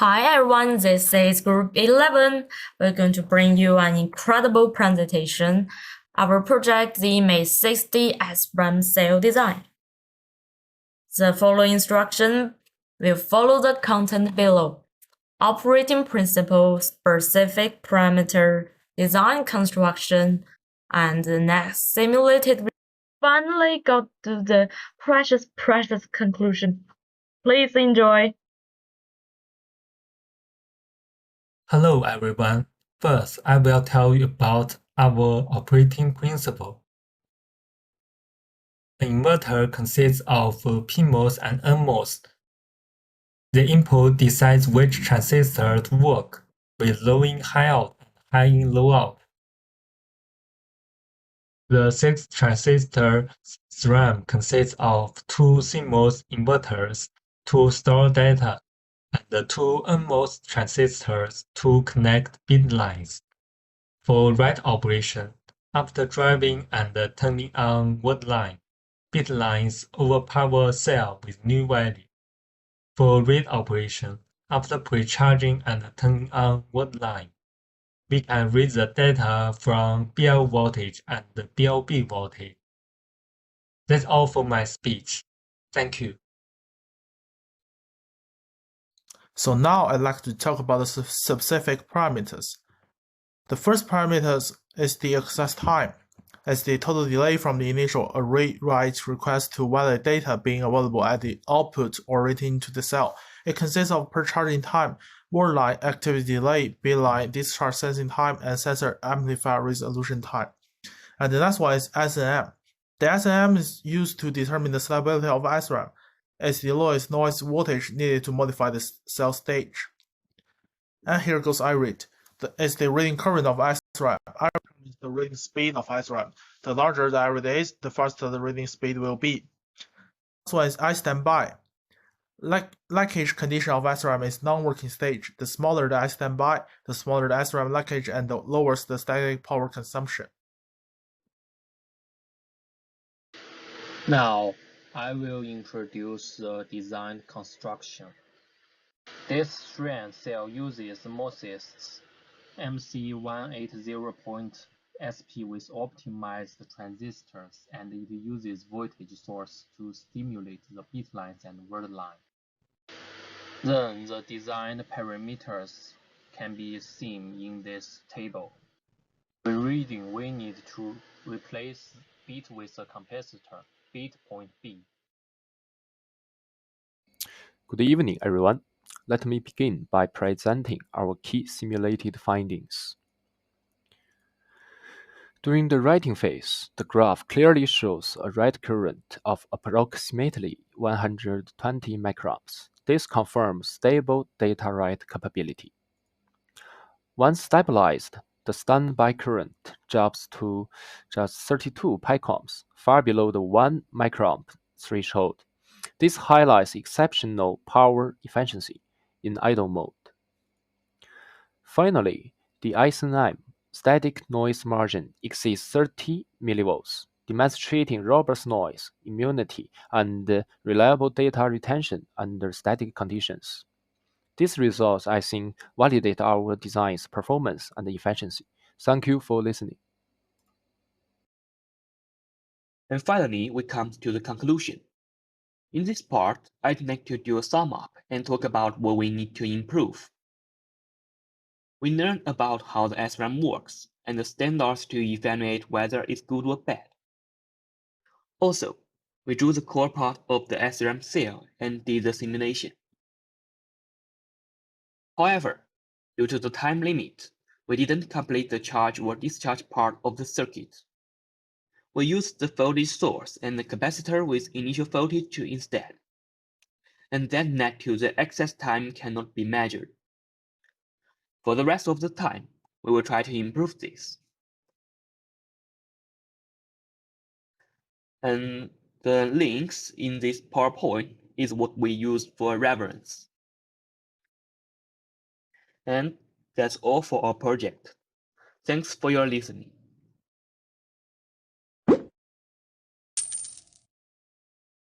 Hi everyone, this is Group 11. We're going to bring you an incredible presentation. Our project, the MATE60 SRAM cell design. The following instruction will follow the content below. Operating principle, specific parameter, design construction, and the next simulated. Finally got to the precious conclusion. Please enjoy. Hello everyone. First, I will tell you about our operating principle. An inverter consists of PMOS and NMOS. The input decides which transistor to work, with low in high out and high in low out. The 6-transistor SRAM consists of 2 CMOS inverters to store data and the 2 NMOS transistors to connect bit lines. For write operation, after driving and turning on word line, bit lines overpower cell with new value. For read operation, after pre-charging and turning on word line, we can read the data from BL voltage and BLB voltage. That's all for my speech. Thank you. So now I'd like to talk about the specific parameters. The first parameter is the access time. It's the total delay from the initial array-write request to valid data being available at the output or written into the cell. It consists of per-charging time, word line activity delay, bit line discharge sensing time, and sensor amplifier resolution time. And the next one is SNM. The SNM is used to determine the stability of SRAM. It's the lowest noise voltage needed to modify the cell stage. And here goes iRate. It's the reading current of SRAM. iRate is the reading speed of SRAM. The larger the iRate is, the faster the reading speed will be. Next one is iStandby. Leakage condition of SRAM is non-working stage. The smaller the iStandby, the smaller the SRAM leakage and the lower the static power consumption. Now, I will introduce the design construction. This SRAM cell uses MOSFET's MC180.SP with optimized transistors, and it uses voltage source to stimulate the bit lines and word line. Then the design parameters can be seen in this table. When reading, we need to replace bit with a capacitor, bit point B. Good evening, everyone. Let me begin by presenting our key simulated findings. During the writing phase, the graph clearly shows a write current of approximately 120 microns. This confirms stable data write capability. Once stabilized, the standby current drops to just 32 picoms, far below the 1 micron threshold. This highlights exceptional power efficiency in idle mode. Finally, the SNM static noise margin exceeds 30 mV, demonstrating robust noise immunity and reliable data retention under static conditions. These results, I think, validate our design's performance and efficiency. Thank you for listening. And finally, we come to the conclusion. In this part, I'd like to do a sum up and talk about what we need to improve. We learned about how the SRAM works and the standards to evaluate whether it's good or bad. Also, we drew the core part of the SRAM cell and did the simulation. However, due to the time limit, we didn't complete the charge or discharge part of the circuit. We used the voltage source and the capacitor with initial voltage instead, and that led to the access time cannot be measured. For the rest of the time, we will try to improve this. And the links in this PowerPoint is what we use for reference. And that's all for our project. Thanks for your listening.